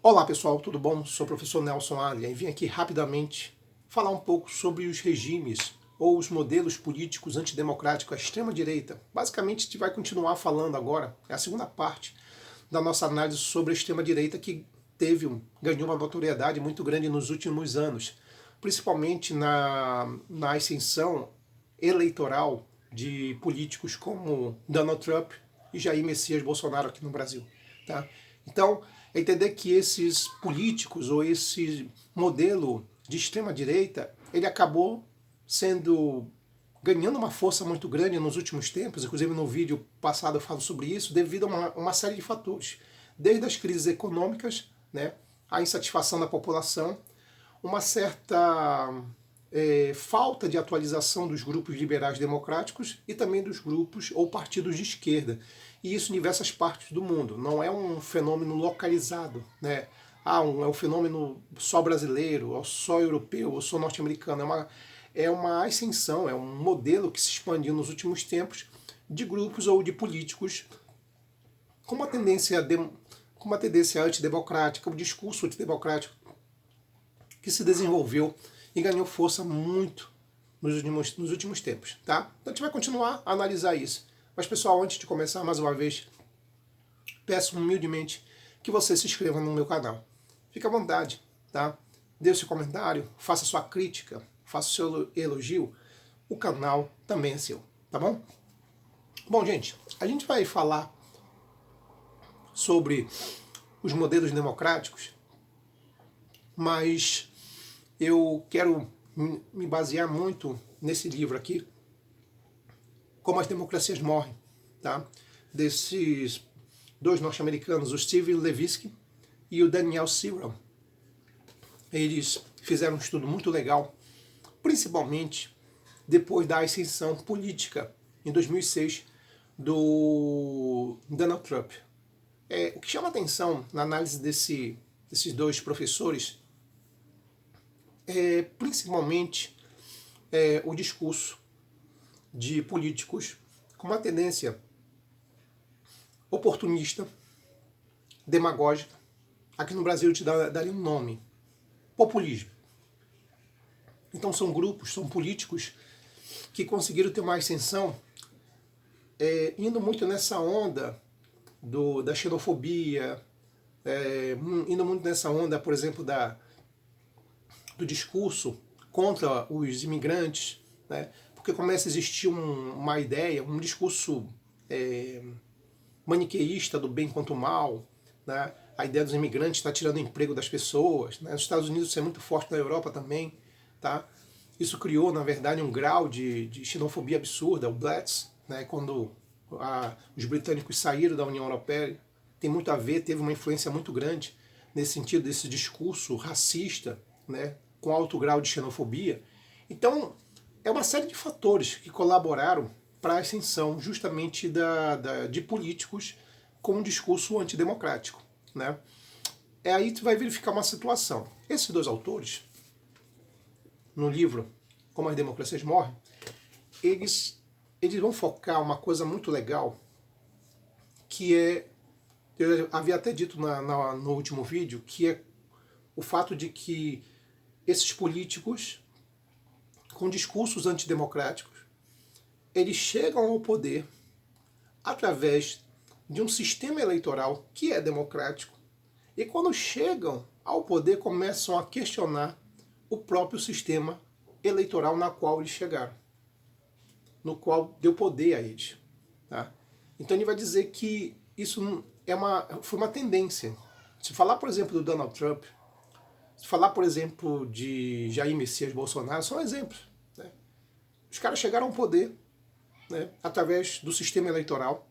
Olá pessoal, tudo bom? Sou o professor Nelson Alia e vim aqui rapidamente falar um pouco sobre os regimes ou os modelos políticos antidemocráticos à extrema-direita. Basicamente, a gente vai continuar falando agora, é a segunda parte da nossa análise sobre a extrema-direita que ganhou uma notoriedade muito grande nos últimos anos, principalmente na ascensão eleitoral de políticos como Donald Trump e Jair Messias Bolsonaro aqui no Brasil. Tá? Então, é entender que esses políticos ou esse modelo de extrema-direita, ele acabou ganhando uma força muito grande nos últimos tempos, inclusive no vídeo passado eu falo sobre isso, devido a uma série de fatores. Desde as crises econômicas, né, a insatisfação da população, uma certa falta de atualização dos grupos liberais democráticos e também dos grupos ou partidos de esquerda. E isso em diversas partes do mundo. Não é um fenômeno localizado, né? É um fenômeno só brasileiro, ou só europeu, ou só norte-americano. É uma ascensão, é um modelo que se expandiu nos últimos tempos de grupos ou de políticos com com uma tendência antidemocrática, um discurso antidemocrático que se desenvolveu e ganhou força muito nos últimos tempos, tá? Então a gente vai continuar a analisar isso. Mas pessoal, antes de começar, mais uma vez, peço humildemente que você se inscreva no meu canal. Fique à vontade, tá? Dê o seu comentário, faça sua crítica, faça o seu elogio. O canal também é seu, tá bom? Bom, gente, a gente vai falar sobre os modelos democráticos, mas eu quero me basear muito nesse livro aqui, Como as Democracias Morrem, tá? Desses dois norte-americanos, o Steve Levitsky e o Daniel Cyril. Eles fizeram um estudo muito legal, principalmente depois da ascensão política, em 2006, do Donald Trump. O que chama atenção na análise desses dois professores principalmente o discurso de políticos com uma tendência oportunista, demagógica. Aqui no Brasil eu te daria um nome: populismo. Então são grupos, são políticos que conseguiram ter uma ascensão indo muito nessa onda da xenofobia, indo muito nessa onda, por exemplo, do discurso contra os imigrantes, né? Porque começa a existir uma ideia, um discurso maniqueísta do bem contra o mal, né? A ideia dos imigrantes está tirando o emprego das pessoas, né? Nos Estados Unidos isso é muito forte, na Europa também, tá? Isso criou, na verdade, um grau de xenofobia absurda, o Blitz, né? Quando os britânicos saíram da União Europeia, tem muito a ver, teve uma influência muito grande nesse sentido, desse discurso racista, né? Com alto grau de xenofobia. Então, é uma série de fatores que colaboraram para a ascensão justamente de políticos com um discurso antidemocrático, né? Aí tu vai verificar uma situação. Esses dois autores, no livro Como as Democracias Morrem, eles vão focar uma coisa muito legal, que eu havia até dito no último vídeo, que é o fato de que esses políticos com discursos antidemocráticos, eles chegam ao poder através de um sistema eleitoral que é democrático, e quando chegam ao poder começam a questionar o próprio sistema eleitoral na qual eles chegaram, no qual deu poder a eles. Tá? Então ele vai dizer que isso foi uma tendência. Se falar, por exemplo, do Donald Trump, se falar, por exemplo, de Jair Messias Bolsonaro, são exemplos. Né? Os caras chegaram ao poder, né, através do sistema eleitoral,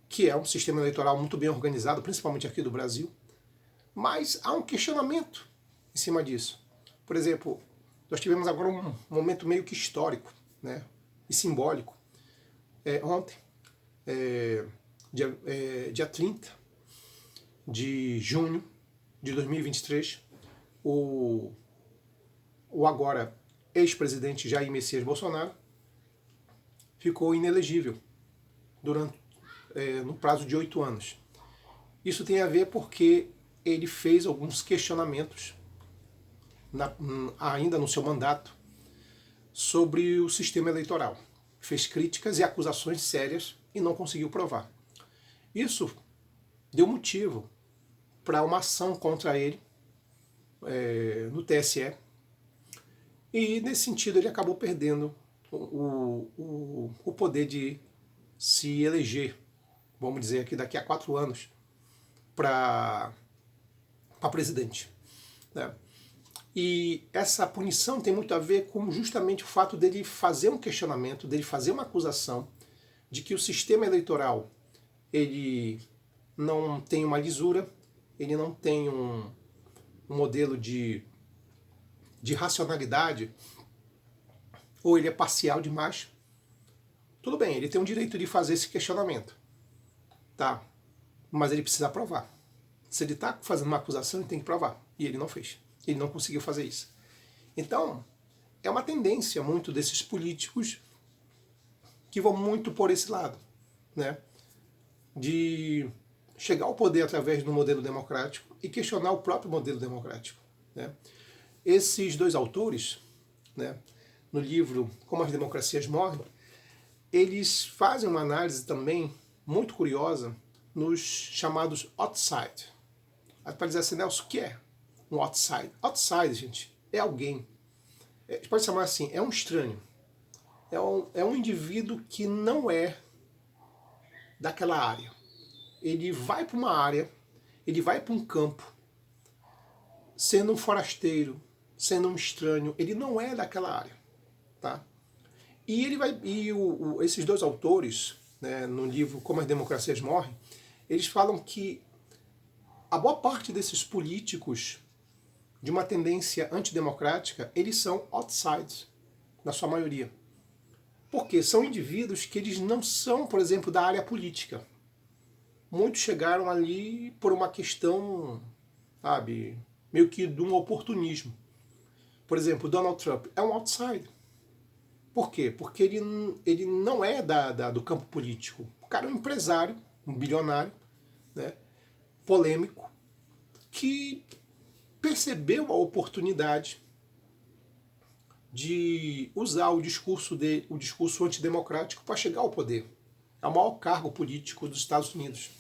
que é um sistema eleitoral muito bem organizado, principalmente aqui do Brasil, mas há um questionamento em cima disso. Por exemplo, nós tivemos agora um momento meio que histórico, né, e simbólico. Ontem, dia 30 de junho de 2023, o agora ex-presidente Jair Messias Bolsonaro ficou inelegível no prazo de 8 anos. Isso tem a ver porque ele fez alguns questionamentos, ainda no seu mandato, sobre o sistema eleitoral. Fez críticas e acusações sérias e não conseguiu provar. Isso deu motivo para uma ação contra ele no TSE, e nesse sentido ele acabou perdendo o poder de se eleger, vamos dizer aqui, daqui a 4 anos, para presidente, né? E essa punição tem muito a ver com justamente o fato dele fazer um questionamento, dele fazer uma acusação de que o sistema eleitoral ele não tem uma lisura, ele não tem um modelo de racionalidade, ou ele é parcial demais. Tudo bem, ele tem o direito de fazer esse questionamento, tá? Mas ele precisa provar. Se ele está fazendo uma acusação, ele tem que provar. E ele não fez. Ele não conseguiu fazer isso. Então, é uma tendência muito desses políticos que vão muito por esse lado, né? De chegar ao poder através do modelo democrático e questionar o próprio modelo democrático, né? Esses dois autores, né, no livro Como as Democracias Morrem, eles fazem uma análise também muito curiosa nos chamados outside. Para dizer assim, Nelson, o que é um outside? Outside, gente, é alguém. A gente pode chamar assim, é um estranho. É um indivíduo que não é daquela área. Ele vai para uma área, ele vai para um campo, sendo um forasteiro, sendo um estranho, ele não é daquela área, tá? E ele vai, esses dois autores, né, no livro Como as Democracias Morrem, eles falam que a boa parte desses políticos de uma tendência antidemocrática, eles são outsides, na sua maioria. Porque são indivíduos que eles não são, por exemplo, da área política. Muitos chegaram ali por uma questão, sabe, meio que de um oportunismo. Por exemplo, Donald Trump é um outsider. Por quê? Porque ele não é do campo político. O cara é um empresário, um bilionário, né, polêmico, que percebeu a oportunidade de usar o discurso antidemocrático para chegar ao poder. É o maior cargo político dos Estados Unidos.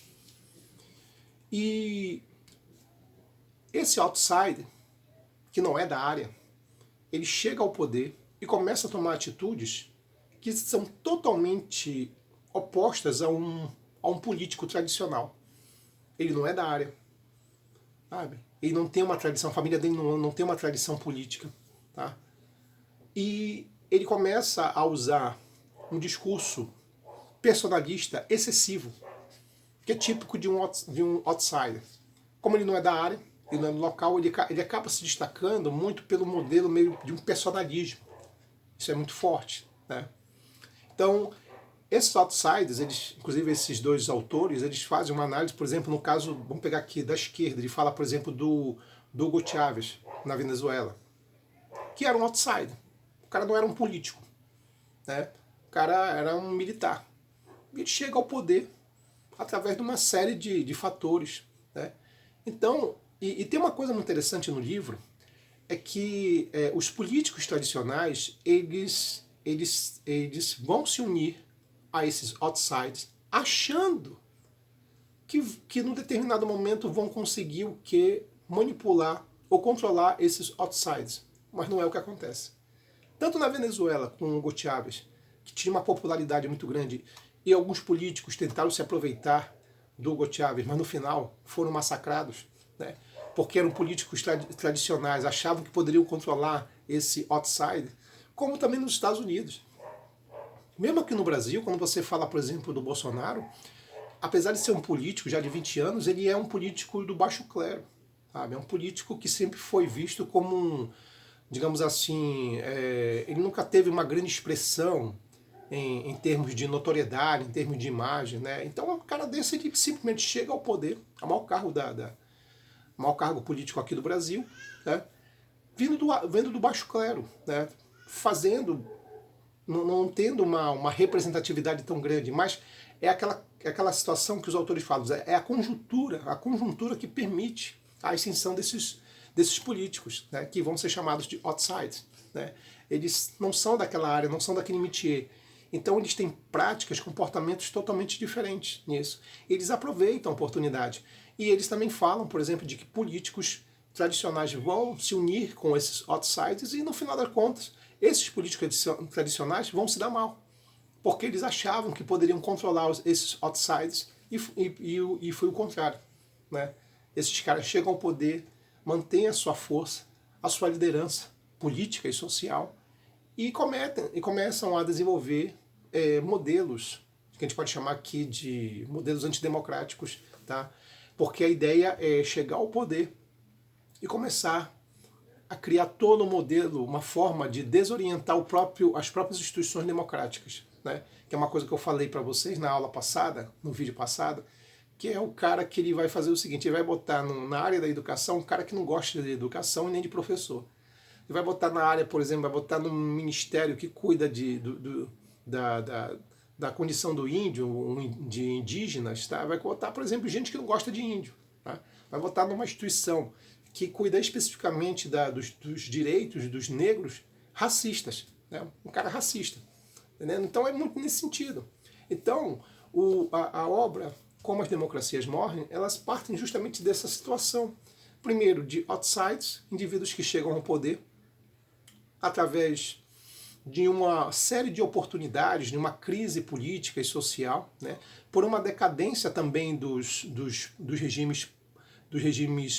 E esse outsider, que não é da área, ele chega ao poder e começa a tomar atitudes que são totalmente opostas a um político tradicional. Ele não é da área, sabe? Ele não tem uma tradição, a família dele não tem uma tradição política, tá? E ele começa a usar um discurso personalista excessivo, que é típico de um outsider. Como ele não é da área, ele não é do local, ele acaba se destacando muito pelo modelo meio de um personalismo. Isso é muito forte, né? Então, esses outsiders, inclusive esses dois autores, eles fazem uma análise, por exemplo, no caso, vamos pegar aqui, da esquerda, ele fala, por exemplo, do Hugo Chávez, na Venezuela, que era um outsider. O cara não era um político, né? O cara era um militar. E ele chega ao poder através de uma série de fatores, né? Então, e tem uma coisa muito interessante no livro, é que os políticos tradicionais, eles vão se unir a esses outsiders, achando que num determinado momento vão conseguir o que? Manipular ou controlar esses outsiders. Mas não é o que acontece. Tanto na Venezuela com o Hugo Chávez, que tinha uma popularidade muito grande, e alguns políticos tentaram se aproveitar do Hugo Chávez, mas no final foram massacrados, né? Porque eram políticos tradicionais, achavam que poderiam controlar esse outsider, como também nos Estados Unidos. Mesmo aqui no Brasil, quando você fala, por exemplo, do Bolsonaro, apesar de ser um político já de 20 anos, ele é um político do baixo clero, sabe? É um político que sempre foi visto como um, digamos assim, ele nunca teve uma grande expressão em termos de notoriedade, em termos de imagem, né? Então um cara desse, ele simplesmente chega ao poder, a maior cargo político aqui do Brasil, né? Vindo do baixo clero, né? Fazendo, não tendo uma representatividade tão grande, mas é aquela situação que os autores falam, é a conjuntura que permite a ascensão desses políticos, né, que vão ser chamados de outsides. Né? Eles não são daquela área, não são daquele métier. Então eles têm práticas, comportamentos totalmente diferentes nisso. Eles aproveitam a oportunidade. E eles também falam, por exemplo, de que políticos tradicionais vão se unir com esses outsiders e, no final das contas, esses políticos tradicionais vão se dar mal. Porque eles achavam que poderiam controlar esses outsiders e foi o contrário. Né? Esses caras chegam ao poder, mantêm a sua força, a sua liderança política e social e começam a desenvolver modelos, que a gente pode chamar aqui de modelos antidemocráticos, tá? Porque a ideia é chegar ao poder e começar a criar todo um modelo, uma forma de desorientar as próprias instituições democráticas, né? Que é uma coisa que eu falei para vocês na aula passada, no vídeo passado, que é o cara que ele vai fazer o seguinte, ele vai botar na área da educação um cara que não gosta de educação e nem de professor. Ele vai botar na área, por exemplo, vai botar num ministério que cuida da condição do índio, de indígenas, tá? Vai botar, por exemplo, gente que não gosta de índio. Tá? Vai botar numa instituição que cuida especificamente dos direitos dos negros racistas. Né? Um cara racista. Entendeu? Então é muito nesse sentido. Então, a obra, Como as Democracias Morrem, elas partem justamente dessa situação. Primeiro, de outsides, indivíduos que chegam ao poder através de uma série de oportunidades, de uma crise política e social, né, por uma decadência também dos regimes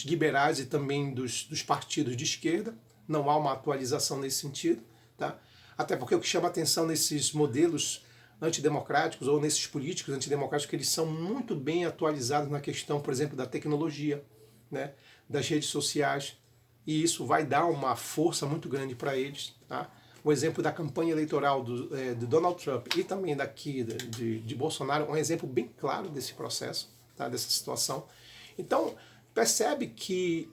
liberais e também dos partidos de esquerda. Não há uma atualização nesse sentido. Tá? Até porque o que chama atenção nesses modelos antidemocráticos ou nesses políticos antidemocráticos, que eles são muito bem atualizados na questão, por exemplo, da tecnologia, né, das redes sociais, e isso vai dar uma força muito grande para eles. Tá? O exemplo da campanha eleitoral do Donald Trump e também daqui de Bolsonaro é um exemplo bem claro desse processo, tá? Dessa situação. Então, percebe que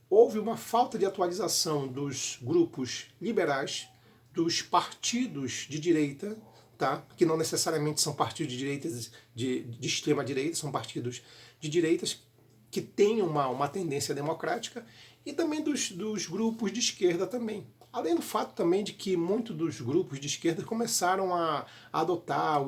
houve uma falta de atualização dos grupos liberais, dos partidos de direita, tá? Que não necessariamente são partidos de direita, de extrema direita, são partidos de direitas que têm uma tendência democrática, e também dos grupos de esquerda também. Além do fato também de que muitos dos grupos de esquerda começaram a adotar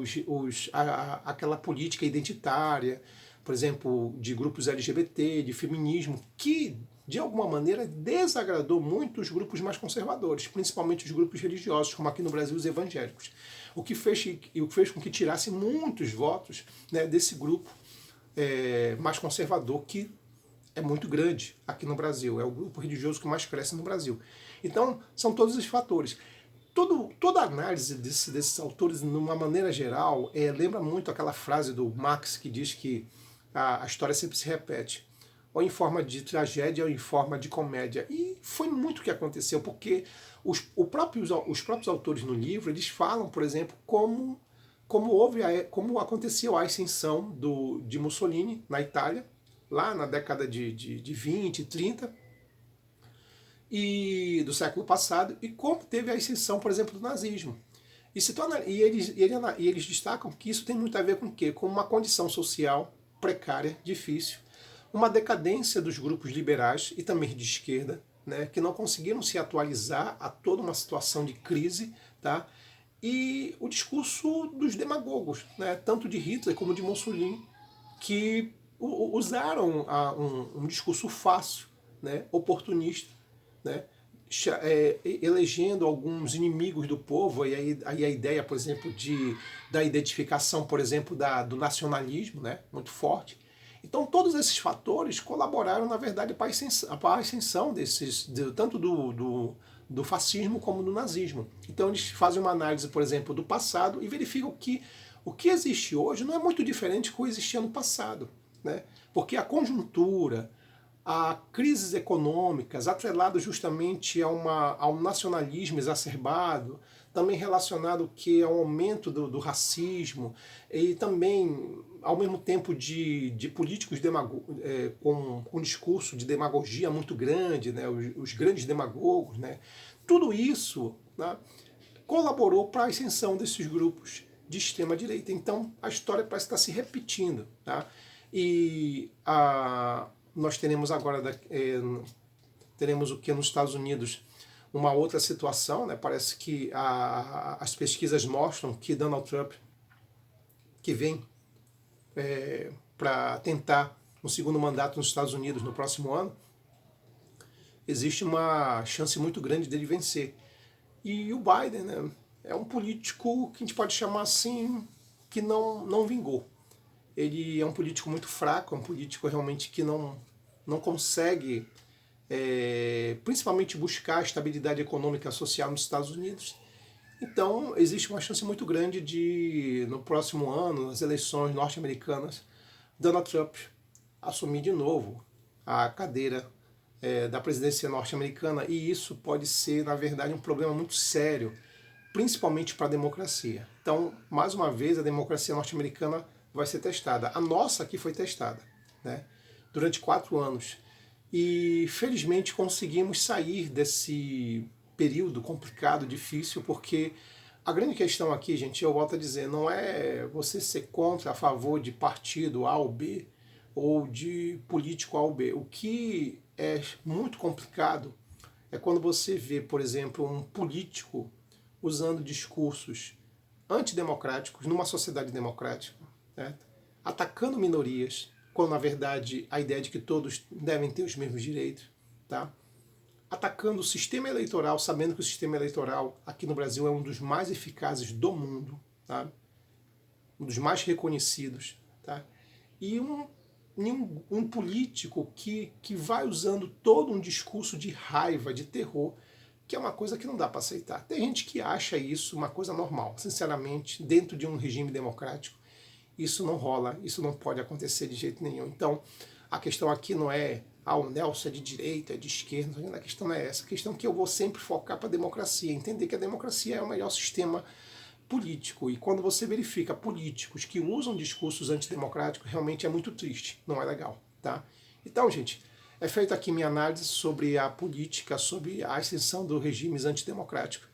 aquela política identitária, por exemplo, de grupos LGBT, de feminismo, que de alguma maneira desagradou muito os grupos mais conservadores, principalmente os grupos religiosos, como aqui no Brasil os evangélicos. O que fez com que tirasse muitos votos, né, desse grupo mais conservador, que é muito grande aqui no Brasil, é o grupo religioso que mais cresce no Brasil. Então, são todos os fatores. Toda a análise desses autores, de uma maneira geral, lembra muito aquela frase do Marx que diz que a história sempre se repete, ou em forma de tragédia ou em forma de comédia. E foi muito o que aconteceu, porque os próprios autores no livro, eles falam, por exemplo, como aconteceu a ascensão de Mussolini na Itália, lá na década de 20, 30, e do século passado, e como teve a ascensão, por exemplo, do nazismo. E eles destacam que isso tem muito a ver com o quê? Com uma condição social precária, difícil, uma decadência dos grupos liberais e também de esquerda, né, que não conseguiram se atualizar a toda uma situação de crise, tá? E o discurso dos demagogos, né, tanto de Hitler como de Mussolini, que usaram um discurso fácil, né, oportunista, né, elegendo alguns inimigos do povo, e aí a ideia, por exemplo, da identificação, por exemplo, do nacionalismo, né, muito forte. Então todos esses fatores colaboraram, na verdade, para a ascensão tanto do fascismo como do nazismo. Então eles fazem uma análise, por exemplo, do passado e verificam que o que existe hoje não é muito diferente do que existia no passado. Né? Porque a conjuntura, a crises econômicas, atreladas justamente a um nacionalismo exacerbado, também relacionado que ao aumento do racismo, e também, ao mesmo tempo, de políticos com discurso de demagogia muito grande, né? Os grandes demagogos, né? Tudo isso, né, colaborou para a ascensão desses grupos de extrema-direita. Então, a história parece estar se repetindo. Tá? E nós teremos agora, teremos o que nos Estados Unidos, uma outra situação, né? Parece que as pesquisas mostram que Donald Trump, que vem para tentar um segundo mandato nos Estados Unidos no próximo ano, existe uma chance muito grande dele vencer. E o Biden, né, é um político que a gente pode chamar assim, que não vingou. Ele é um político muito fraco, é um político realmente que não consegue, principalmente, buscar a estabilidade econômica e social nos Estados Unidos. Então, existe uma chance muito grande de, no próximo ano, nas eleições norte-americanas, Donald Trump assumir de novo a cadeira da presidência norte-americana, e isso pode ser, na verdade, um problema muito sério, principalmente para a democracia. Então, mais uma vez, a democracia norte-americana vai ser testada. A nossa aqui foi testada, né, durante 4 anos. E, felizmente, conseguimos sair desse período complicado, difícil, porque a grande questão aqui, gente, eu volto a dizer, não é você ser contra, a favor de partido A ou B, ou de político A ou B. O que é muito complicado é quando você vê, por exemplo, um político usando discursos antidemocráticos numa sociedade democrática, né, atacando minorias, quando na verdade a ideia é de que todos devem ter os mesmos direitos, tá? Atacando o sistema eleitoral, sabendo que o sistema eleitoral aqui no Brasil é um dos mais eficazes do mundo, tá? Um dos mais reconhecidos, tá? E um político que vai usando todo um discurso de raiva, de terror, que é uma coisa que não dá para aceitar. Tem gente que acha isso uma coisa normal. Sinceramente, dentro de um regime democrático, isso não rola, isso não pode acontecer de jeito nenhum. Então, a questão aqui não é o Nelson é de direita, é de esquerda, a questão não é essa. A questão é que eu vou sempre focar para a democracia, entender que a democracia é o melhor sistema político. E quando você verifica políticos que usam discursos antidemocráticos, realmente é muito triste, não é legal, tá? Então, gente, é feita aqui minha análise sobre a política, sobre a ascensão dos regimes antidemocráticos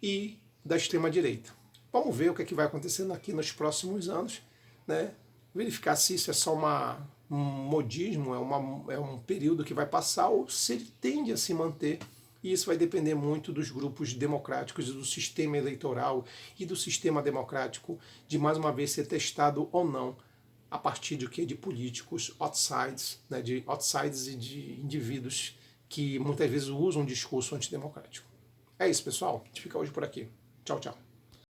e da extrema-direita. Vamos ver o que vai acontecendo aqui nos próximos anos, né? Verificar se isso é só um modismo, é um período que vai passar, ou se ele tende a se manter. E isso vai depender muito dos grupos democráticos e do sistema eleitoral e do sistema democrático de, mais uma vez, ser testado ou não a partir de quê? De políticos outsides, né? De outsiders e de indivíduos que muitas vezes usam um discurso antidemocrático. É isso, pessoal. A gente fica hoje por aqui. Tchau, tchau.